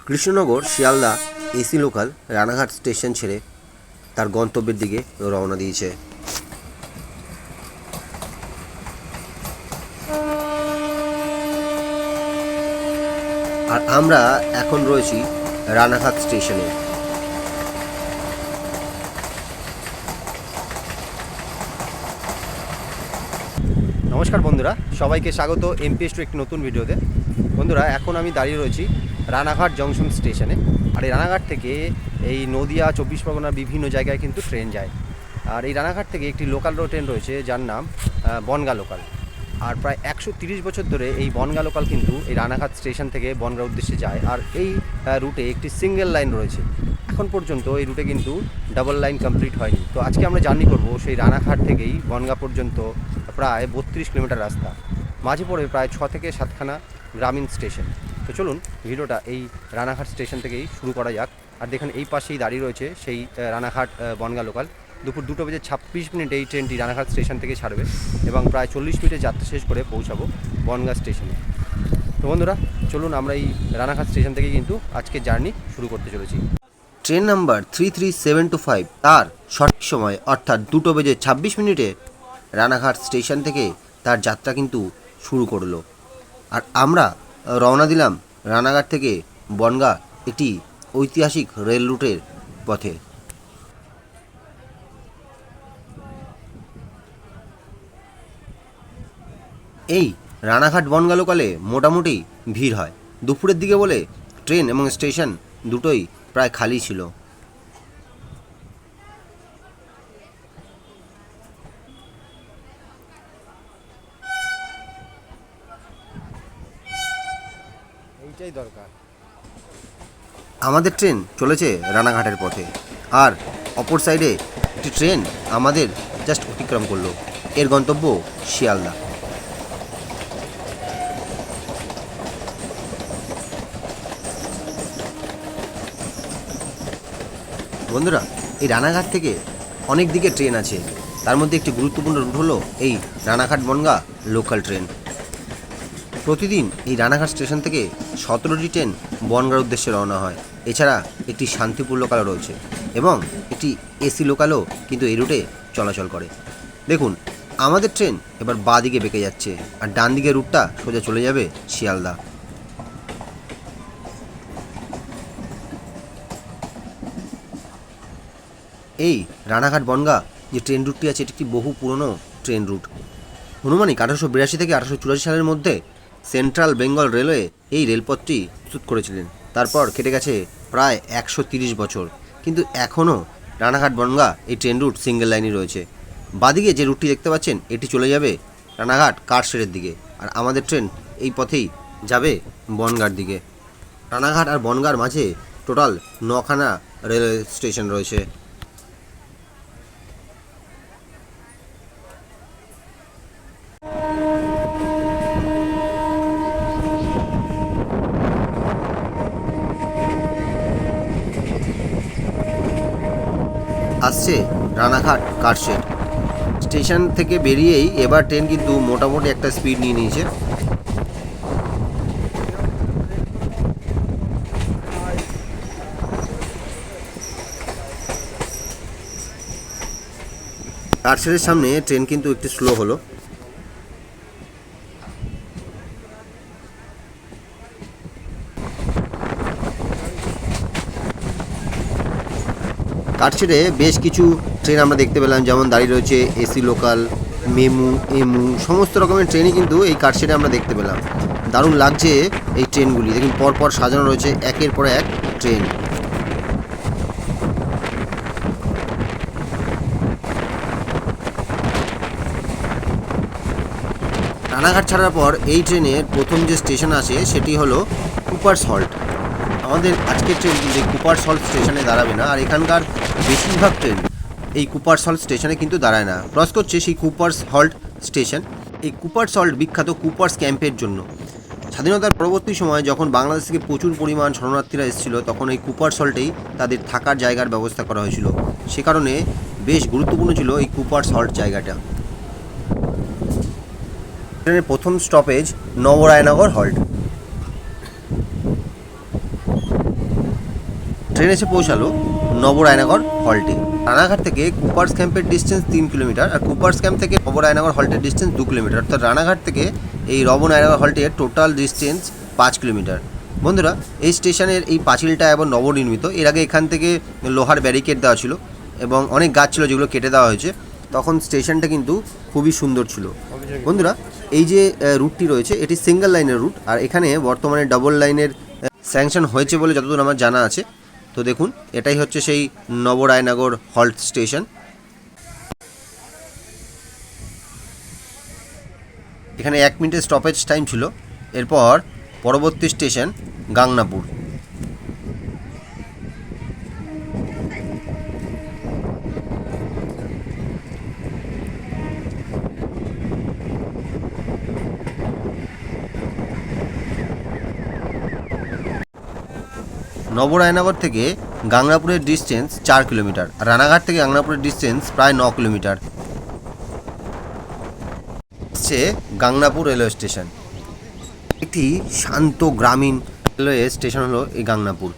Krishnanagar Sealdah AC local Ranaghat station ছেড়ে তার গন্তব্যের দিকে রওনা দিয়েছে। আর আমরা এখন রয়েছি রানাঘাট স্টেশনে। নমস্কার বন্ধুরা, সবাইকে স্বাগত এমপিএস টু একটি নতুন ভিডিওতে। বন্ধুরা, এখন আমি দাঁড়িয়ে রয়েছি রানাঘাট জংশন স্টেশনে। আর এই রানাঘাট থেকে এই নদিয়া, 24 পরগনা বিভিন্ন জায়গায় কিন্তু ট্রেন যায়। আর এই রানাঘাট থেকে একটি লোকাল ট্রেন রয়েছে যার নাম বনগাঁ লোকাল। আর প্রায় 130 বছর ধরে এই বনগাঁ লোকাল কিন্তু এই রানাঘাট স্টেশন থেকে বনগাঁ উদ্দেশ্যে যায়। আর এই রুটে একটি সিঙ্গেল লাইন রয়েছে। এখন পর্যন্ত এই রুটে কিন্তু ডাবল লাইন কমপ্লিট হয়নি। তো আজকে আমরা জার্নি করব সেই রানাঘাট থেকেই বনগাঁ পর্যন্ত প্রায় 32 কিলোমিটার রাস্তা। মাঝে পড়ে প্রায় 6 থেকে 7খানা গ্রামীণ স্টেশন। তো চলুন ভিডিওটা এই রানাঘাট স্টেশন থেকেই শুরু করা যাক। আর দেখুন এই পাশেই দাঁড়িয়ে রয়েছে সেই রানাঘাট বনগাঁ লোকাল। দুপুর 2:26 এই ট্রেনটি রানাঘাট স্টেশন থেকে ছাড়বে এবং প্রায় 40 মিনিটে যাত্রা শেষ করে পৌঁছাবো বনগাঁ স্টেশনে। তো বন্ধুরা, চলুন আমরা এই রানাঘাট স্টেশন থেকে কিন্তু আজকে জার্নি শুরু করতে চলেছি। ট্রেন নাম্বার 33725 তার সঠিক সময় অর্থাৎ 2:26 রানাঘাট স্টেশন থেকে তার যাত্রা কিন্তু শুরু করলো। আর আমরা রওনা দিলাম রানাঘাট থেকে বনগাঁ একটি ঐতিহাসিক রেল রুটের পথে। এই রানাঘাট বনগাঁ লোকালে মোটামুটি ভিড় হয়। দুপুরের দিকে বলে ট্রেন এবং স্টেশন দুটোই প্রায় খালি ছিল। এইটাই দরকার। আমাদের ট্রেন চলেছে রানাঘাটের পথে, আর অপর সাইডে একটি ট্রেন আমাদের জাস্ট অতিক্রম করলো। এর গন্তব্য শিয়ালদা। বন্ধুরা, এই রানাঘাট থেকে অনেক দিকে ট্রেন আছে। তার মধ্যে একটি গুরুত্বপূর্ণ রুট হলো এই রানাঘাট বনগাঁ লোকাল ট্রেন। প্রতিদিন এই রানাঘাট স্টেশন থেকে 17টি ট্রেন বনগাঁর উদ্দেশ্যে রওনা হয়। এছাড়া একটি শান্তিপুর লোকালও রয়েছে এবং একটি এসি লোকালও কিন্তু এই রুটে চলাচল করে। দেখুন, আমাদের ট্রেন এবার বাঁ দিকে বেঁকে যাচ্ছে, আর ডান দিকের রুটটা সোজা চলে যাবে শিয়ালদা। এই রানাঘাট বনগাঁ যে ট্রেন রুটটি আছে এটি একটি বহু পুরনো ট্রেন রুট। আনুমানিক 1882 থেকে 1884 সালের মধ্যে সেন্ট্রাল বেঙ্গল রেলওয়ে এই রেলপথটি প্রস্তুত করেছিলেন। তারপর কেটে গেছে প্রায় 130 বছর, কিন্তু এখনও রানাঘাট বনগাঁ এই ট্রেন রুট সিঙ্গেল লাইনই রয়েছে। বাদিকে যে রুটটি দেখতে পাচ্ছেন এটি চলে যাবে রানাঘাট কারশেডের দিকে, আর আমাদের ট্রেন এই পথেই যাবে বনগাঁর দিকে। রানাঘাট আর বনগাঁর মাঝে টোটাল 9খানা রেলওয়ে স্টেশন রয়েছে। আসছে রানাঘাট কারশেড। স্টেশন থেকে বেরিয়েই এবার ট্রেন কিন্তু মোটামুটি একটা স্পিড নিয়ে নিয়েছে। কারশেডের সামনে ট্রেন কিন্তু একটু স্লো হলো। কারশেডে বেশ কিছু ট্রেন আমরা দেখতে পেলাম, যেমন দাঁড়িয়ে রয়েছে এসি লোকাল, মেমু, এমু, সমস্ত রকমের ট্রেনই কিন্তু এই কারশেডে আমরা দেখতে পেলাম। দারুণ লাগছে এই ট্রেনগুলি। দেখুন, পরপর সাজানো রয়েছে একের পর এক ট্রেন। রানাঘাট ছাড়ার পর এই ট্রেনের প্রথম যে স্টেশন আসে সেটি হলো কুপার্স হল্ট। আমাদের আজকের ট্রেন কিন্তু কুপার্স হল্ট স্টেশনে দাঁড়াবে না, আর এখানকার বেশিরভাগ ট্রেন এই কুপার্স হল্ট স্টেশনে কিন্তু দাঁড়ায় না। ক্রস করছে সেই কুপার্স হল্ট স্টেশন। এই কুপার্স হল্ট বিখ্যাত কুপার্স ক্যাম্পের জন্য। স্বাধীনতার পরবর্তী সময়ে যখন বাংলাদেশ থেকে প্রচুর পরিমাণ শরণার্থীরা এসেছিল, তখন এই কুপার্স হল্টেই তাদের থাকার জায়গার ব্যবস্থা করা হয়েছিল। সে কারণে বেশ গুরুত্বপূর্ণ ছিল এই কুপার্স হল্ট জায়গাটা। ট্রেনের প্রথম স্টপেজ নবরায়নগর হল্ট। ট্রেন এসে পৌঁছালো নবরায়নগর হল্টে। রানাঘাট থেকে কুপার্স ক্যাম্পের ডিস্টেন্স 3 কিলোমিটার, আর কুপার্স ক্যাম্প থেকে নবরায়নগর হল্টের ডিস্টেন্স 2 কিলোমিটার, অর্থাৎ রানাঘাট থেকে এই নবরায়নগর হল্টের টোটাল ডিস্টেন্স 5 কিলোমিটার। বন্ধুরা, এই স্টেশনের এই পাঁচিলটা এবং নবনির্মিত। এর আগে এখান থেকে লোহার ব্যারিকেড দেওয়া ছিল এবং অনেক গাছ ছিল যেগুলো কেটে দেওয়া হয়েছে। তখন স্টেশনটা কিন্তু খুবই সুন্দর ছিল। বন্ধুরা, এই যে রুটটি রয়েছে এটি সিঙ্গেল লাইনের রুট, আর এখানে বর্তমানে ডাবল লাইনের স্যাংশন হয়েছে বলে যতদূর আমার জানা আছে। তো দেখুন, এটাই হচ্ছে সেই নবরায়নগর হল্ট স্টেশন। এখানে 1 মিনিটের স্টপেজ টাইম ছিল। এরপর পরবর্তী স্টেশন গাংনাপুর। নবরায়নগর থেকে গাংনাপুরের ডিস্টেন্স 4 কিলোমিটার, আর রানাঘাট থেকে গাংনাপুরের ডিস্টেন্স প্রায় 9 কিলোমিটার। হচ্ছে গাংনাপুর রেলওয়ে স্টেশন। একটি শান্ত গ্রামীণ রেলওয়ে স্টেশন হলো এই গাংনাপুর।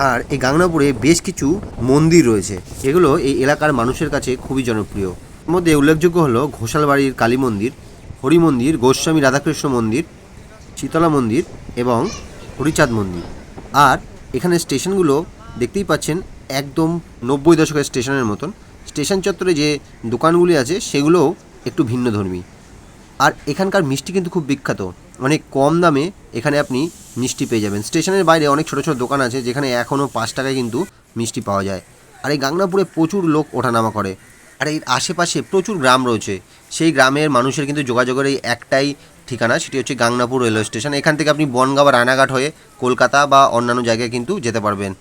আর এই গাংনাপুরে বেশ কিছু মন্দির রয়েছে, এগুলো এই এলাকার মানুষের কাছে খুবই জনপ্রিয়। এর মধ্যে উল্লেখযোগ্য হলো ঘোষালবাড়ির কালী মন্দির, হরি মন্দির, গোস্বামী রাধাকৃষ্ণ মন্দির, শীতলা মন্দির এবং হরিচাঁদ মন্দির। আর এখানে স্টেশনগুলো দেখতেই পাচ্ছেন একদম 90 দশকের স্টেশনের মতন। স্টেশন চত্বরে যে দোকানগুলি আছে সেগুলোও একটু ভিন্নধর্মী। আর এখানকার মিষ্টি কিন্তু খুব বিখ্যাত, অনেক কম দামে এখানে আপনি মিষ্টি পেয়ে যাবেন। স্টেশনের বাইরে অনেক ছোটো ছোটো দোকান আছে যেখানে এখনও 5 টাকায় কিন্তু মিষ্টি পাওয়া যায়। আর এই গাংনাপুরে প্রচুর লোক ওঠানামা করে, আর এর আশেপাশে প্রচুর গ্রাম রয়েছে। সেই গ্রামের মানুষের কিন্তু যোগাযোগের এই একটাই ঠিকানা, সেটি হচ্ছে গাংনাপুর রেলওয়ে স্টেশন। এখান থেকে আপনি বনগাঁ বা রানাঘাট হয়ে কলকাতা বা অন্যান্য জায়গায় কিন্তু যেতে পারবেন।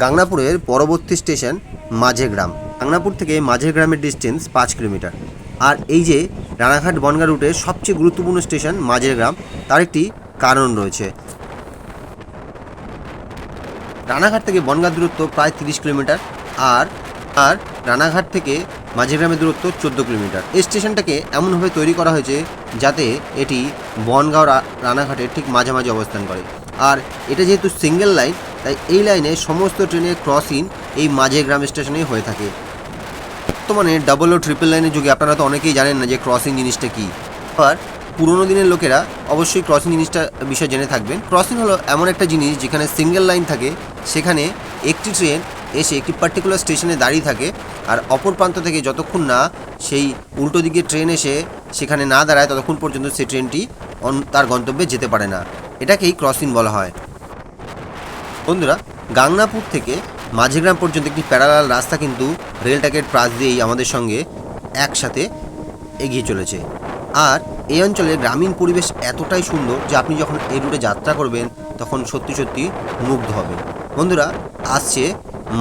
গাংনাপুরের পরবর্তী স্টেশন মাঝেগ্রাম। গাংনাপুর থেকে মাঝেগ্রামের ডিস্টেন্স 5 কিলোমিটার। আর এই যে রানাঘাট বনগাঁ রুটের সবচেয়ে গুরুত্বপূর্ণ স্টেশন মাঝেগ্রাম, তার একটি কারণ রয়েছে। রানাঘাট থেকে বনগাঁ দূরত্ব প্রায় 30 কিলোমিটার, আর আর রানাঘাট থেকে মাঝেগ্রামের দূরত্ব 14 কিলোমিটার। এই স্টেশনটাকে এমনভাবে তৈরি করা হয়েছে যাতে এটি বনগাঁ রানাঘাটের ঠিক মাঝামাঝি অবস্থান করে। আর এটা যেহেতু সিঙ্গেল লাইন, তাই এই লাইনে সমস্ত ট্রেনের ক্রসিং এই মাঝেগ্রাম স্টেশনেই হয়ে থাকে। বর্তমানে ডাবল ও ট্রিপল লাইনের যুগে আপনারা তো অনেকেই জানেন না যে ক্রসিং জিনিসটা কী। আর পুরোনো দিনের লোকেরা অবশ্যই ক্রসিং জিনিসটা বিষয়ে জেনে থাকবেন। ক্রসিং হলো এমন একটা জিনিস যেখানে সিঙ্গেল লাইন থাকে, সেখানে একটি ট্রেন এসে একটি পার্টিকুলার স্টেশনে দাঁড়িয়ে থাকে, আর অপর প্রান্ত থেকে যতক্ষণ না সেই উল্টো দিকে ট্রেন এসে সেখানে না দাঁড়ায় ততক্ষণ পর্যন্ত সেই ট্রেনটি তার গন্তব্যে যেতে পারে না। এটাকেই ক্রসিং বলা হয়। বন্ধুরা, গাংনাপুর থেকে মাঝেগ্রাম পর্যন্ত একটি প্যারালাল রাস্তা কিন্তু রেল ট্র্যাকের পাশ দিয়েই আমাদের সঙ্গে একসাথে এগিয়ে চলেছে। আর এই অঞ্চলে গ্রামীণ পরিবেশ এতটাই সুন্দর যে আপনি যখন এই রুটে যাত্রা করবেন তখন সত্যি সত্যি মুগ্ধ হবেন। বন্ধুরা, আসছে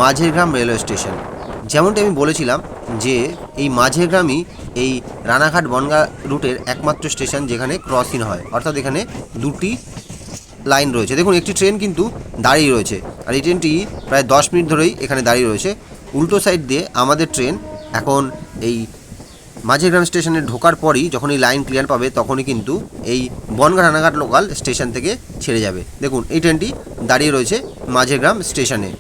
মাঝেগ্রাম রেলওয়ে স্টেশন। যেমনটি আমি বলেছিলাম যে এই মাঝেগ্রামই এই রানাঘাট বনগাঁ রুটের একমাত্র স্টেশন যেখানে ক্রসিং হয়, অর্থাৎ এখানে দুটি লাইন রয়েছে। দেখুন, একটি ট্রেন কিন্তু দাঁড়িয়ে রয়েছে, আর এই ট্রেনটি প্রায় 10 মিনিট ধরেই এখানে দাঁড়িয়ে রয়েছে। উল্টো সাইড দিয়ে আমাদের ট্রেন এখন এই মাঝেগ্রাম স্টেশনে ঢোকার পরই যখন এই লাইন ক্লিয়ার পাবে তখনই কিন্তু এই বনগাঁ রানাঘাট লোকাল স্টেশন থেকে ছেড়ে যাবে। দেখুন, এই ট্রেনটি দাঁড়িয়ে রয়েছে মাঝেগ্রাম স্টেশনে।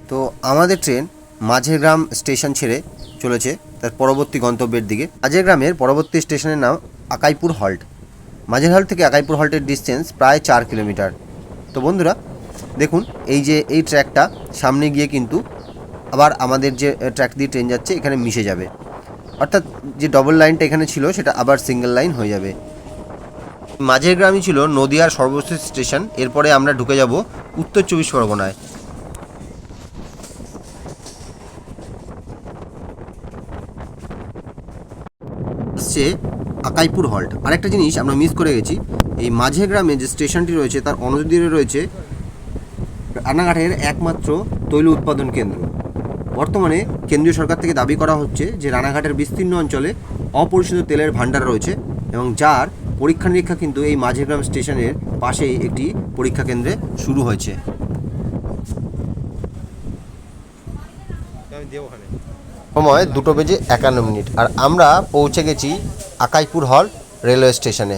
তো আমাদের ট্রেন মাঝেগ্রাম স্টেশন ছেড়ে চলেছে তার পরবর্তী গন্তব্যের দিকে। মাঝেগ্রামের পরবর্তী স্টেশনের নাম আকাইপুর হল্ট। মাঝেরহাট থেকে আকাইপুর হল্টের ডিস্টেন্স প্রায় 4 কিলোমিটার। তো বন্ধুরা, দেখুন এই যে এই ট্র্যাকটা সামনে গিয়ে কিন্তু আবার আমাদের যে ট্র্যাক দিয়ে ট্রেন যাচ্ছে এখানে মিশে যাবে, অর্থাৎ যে ডবল লাইনটা এখানে ছিল সেটা আবার সিঙ্গেল লাইন হয়ে যাবে। মাঝেগ্রামই ছিল নদিয়ার সর্বশেষ স্টেশন। এরপরে আমরা ঢুকে যাব উত্তর 24 পরগনায়। আসছে আকাইপুর হল্ট। আরেকটা জিনিস আমরা মিস করে গেছি, এই মাঝেগ্রামে যে স্টেশনটি রয়েছে তার অনতিদূরে রয়েছে রানাঘাটের একমাত্র তৈল উৎপাদন কেন্দ্র। বর্তমানে কেন্দ্রীয় সরকার থেকে দাবি করা হচ্ছে যে রানাঘাটের বিস্তীর্ণ অঞ্চলে অপরিশোধিত তেলের ভাণ্ডার রয়েছে এবং যার পরীক্ষা নিরীক্ষা কিন্তু এই মাঝেগ্রাম স্টেশনের পাশেই একটি পরীক্ষা কেন্দ্রে শুরু হয়েছে। সময় 2:51 আর আমরা পৌঁছে গেছি আকাইপুর হল রেলওয়ে স্টেশনে।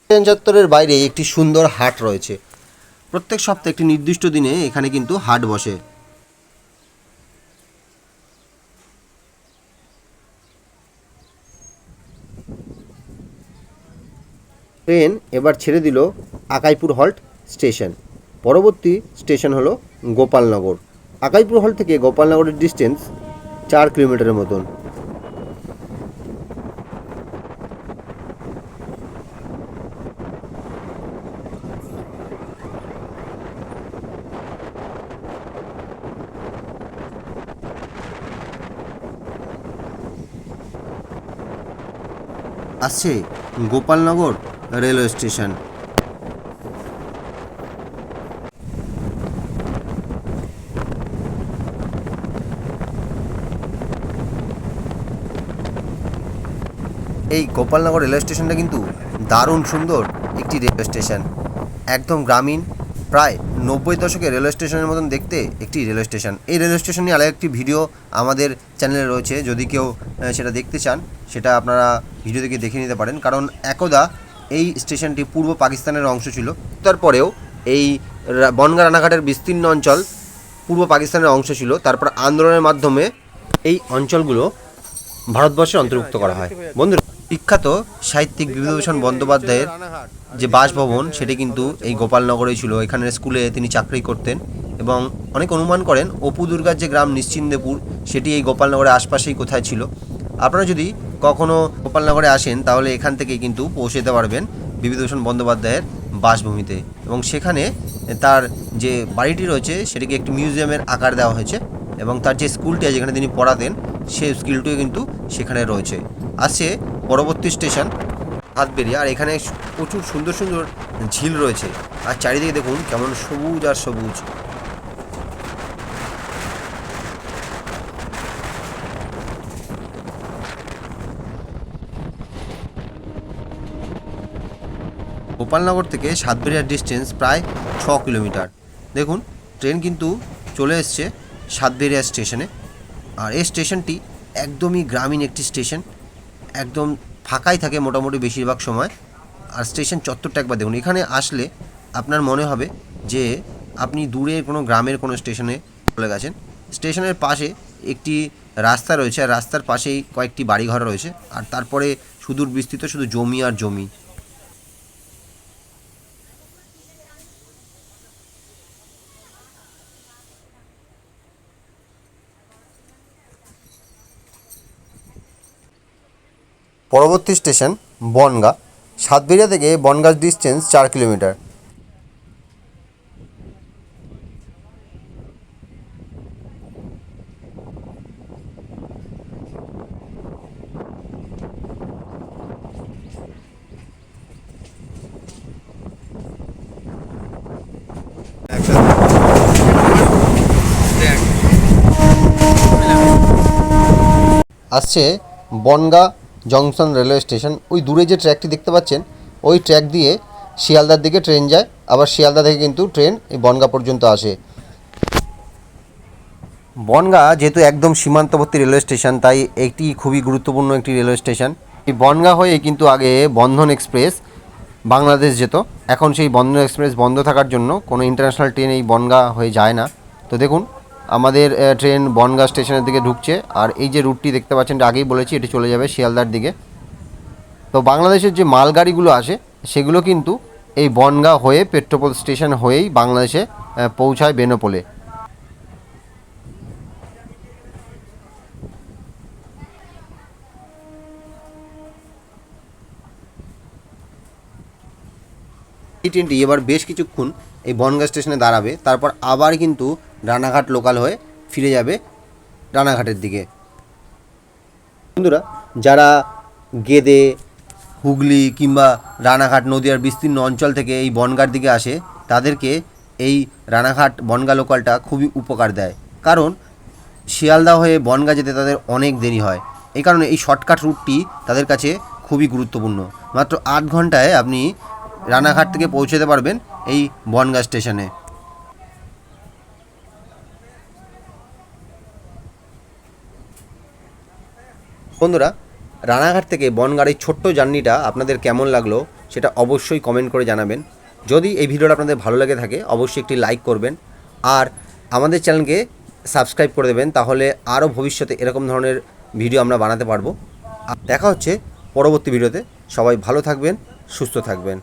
ট্রেন চত্বরের বাইরে একটি সুন্দর হাট রয়েছে। প্রত্যেক সপ্তাহে একটি নির্দিষ্ট দিনে এখানে কিন্তু হাট বসে। ট্রেন এবার ছেড়ে দিল আকাইপুর হল্ট স্টেশন। পরবর্তী স্টেশন হলো গোপালনগর। আকাইপুর হল থেকে গোপালনগরের ডিস্টেন্স 4 কিলোমিটারের মতন। আসছে গোপালনগর রেলওয়ে স্টেশন। এই গোপালনগর রেলওয়ে স্টেশনটা কিন্তু দারুণ সুন্দর একটি রেলওয়ে স্টেশন, একদম গ্রামীণ, প্রায় 90 দশকের রেলওয়ে স্টেশনের মতন দেখতে একটি রেলওয়ে স্টেশন। এই রেলওয়ে স্টেশন নিয়ে আলাদা একটি ভিডিও আমাদের চ্যানেলে রয়েছে, যদি কেউ সেটা দেখতে চান সেটা আপনারা ভিডিও থেকে দেখে নিতে পারেন। কারণ একদা এই স্টেশনটি পূর্ব পাকিস্তানের অংশ ছিল, তারপরেও এই বনগাঁ রানাঘাটের বিস্তীর্ণ অঞ্চল পূর্ব পাকিস্তানের অংশ ছিল। তারপর আন্দোলনের মাধ্যমে এই অঞ্চলগুলো ভারতবর্ষে অন্তর্ভুক্ত করা হয়। বন্ধুরা, বিখ্যাত সাহিত্যিক বিভূতিভূষণ বন্দ্যোপাধ্যায়ের যে বাসভবন সেটি কিন্তু এই গোপালনগরেই ছিল। এখানের স্কুলে তিনি চাকরি করতেন এবং অনেক অনুমান করেন অপু দুর্গার যে গ্রাম নিশ্চিন্দেপুর সেটি এই গোপালনগরের আশপাশেই কোথায় ছিল। আপনারা যদি কখনও গোপালনগরে আসেন তাহলে এখান থেকেই কিন্তু পৌঁছে যেতে পারবেন বিভূতিভূষণ বন্দ্যোপাধ্যায়ের বাসভূমিতে, এবং সেখানে তার যে বাড়িটি রয়েছে সেটিকে একটি মিউজিয়ামের আকার দেওয়া হয়েছে এবং তার যে স্কুলটি যেখানে তিনি পড়াতেন সেই স্কুলটিও কিন্তু সেখানে রয়েছে। আসছে পরবর্তী স্টেশন হাতবেরিয়া। আর এখানে প্রচুর সুন্দর সুন্দর ঝিল রয়েছে আর চারিদিকে দেখুন কেমন সবুজ আর সবুজ। গোপালনগর থেকে সাতবেরিয়ার ডিস্টেন্স প্রায় 6 কিলোমিটার। দেখুন ট্রেন কিন্তু চলে এসছে সাতবেরিয়া স্টেশনে। আর এই স্টেশনটি একদমই গ্রামীণ একটি স্টেশন, একদম ফাঁকাই থাকে মোটামুটি বেশিরভাগ সময়। আর স্টেশন চত্বরটা একবার দেখুন, এখানে আসলে আপনার মনে হবে যে আপনি দূরে কোনো গ্রামের কোনো স্টেশনে চলে গেছেন। স্টেশনের পাশে একটি রাস্তা রয়েছে আর রাস্তার পাশেই কয়েকটি বাড়িঘর রয়েছে, আর তারপরে সুদূর বিস্তৃত শুধু জমি আর জমি। পরবর্তী স্টেশন বনগাঁ। সাতবেরিয়া থেকে বনগাঁ ডিস্টেন্স 4 কিলোমিটার। আসছে বনগাঁ জংশন রেলওয়ে স্টেশন। ওই দূরে যে ট্র্যাকটি দেখতে পাচ্ছেন ওই ট্র্যাক দিয়ে শিয়ালদার দিকে ট্রেন যায়, আবার শিয়ালদা থেকে কিন্তু ট্রেন এই বনগাঁ পর্যন্ত আসে। বনগাঁ যেহেতু একদম সীমান্তবর্তী রেলওয়ে স্টেশন তাই এটি খুবই গুরুত্বপূর্ণ একটি রেলওয়ে স্টেশন। এই বনগাঁ হয়ে কিন্তু আগে বন্ধন এক্সপ্রেস বাংলাদেশ যেত, এখন সেই বন্ধন এক্সপ্রেস বন্ধ থাকার জন্য কোনো ইন্টারন্যাশনাল ট্রেন এই বনগাঁ হয়ে যায় না। তো দেখুন আমাদের ট্রেন বনগাঁ স্টেশনের দিকে ঢুকছে, আর এই যে রুটটি দেখতে পাচ্ছেন আগেই বলেছি এটি চলে যাবে শিয়ালদার দিকে। তো বাংলাদেশের যে মালগাড়িগুলো আসে সেগুলো কিন্তু এই বনগাঁ হয়ে পেট্রোপোল স্টেশন হয়েই বাংলাদেশে পৌঁছায় বেনাপোলে। এই ট্রেনটি এবার বেশ কিছুক্ষণ এই বনগাঁ স্টেশনে দাঁড়াবে, তারপর আবার কিন্তু রানাঘাট লোকাল হয়ে ফিরে যাবে রানাঘাটের দিকে। বন্ধুরা, যারা গেদে, হুগলি কিংবা রানাঘাট নদীয়ার বিস্তীর্ণ অঞ্চল থেকে এই বনগাঁর দিকে আসে তাদেরকে এই রানাঘাট বনগাঁ লোকালটা খুবই উপকার দেয়। কারণ শিয়ালদা হয়ে বনগাঁ যেতে তাদের অনেক দেরি হয়। এই কারণে এই শর্টকাট রুটটি তাদের কাছে খুবই গুরুত্বপূর্ণ। মাত্র 8 ঘন্টায় আপনি রানাঘাট থেকে পৌঁছতে পারবেন এই বনগাঁ স্টেশনে। বন্ধুরা, রানাঘাট থেকে বনগাঁর এই ছোট্ট জার্নিটা আপনাদের কেমন লাগলো সেটা অবশ্যই কমেন্ট করে জানাবেন। যদি এই ভিডিওটা আপনাদের ভালো লেগে থাকে অবশ্যই একটি লাইক করবেন আর আমাদের চ্যানেলকে সাবস্ক্রাইব করে দেবেন, তাহলে আরও ভবিষ্যতে এরকম ধরনের ভিডিও আমরা বানাতে পারবো। দেখা হচ্ছে পরবর্তী ভিডিওতে। সবাই ভালো থাকবেন, সুস্থ থাকবেন।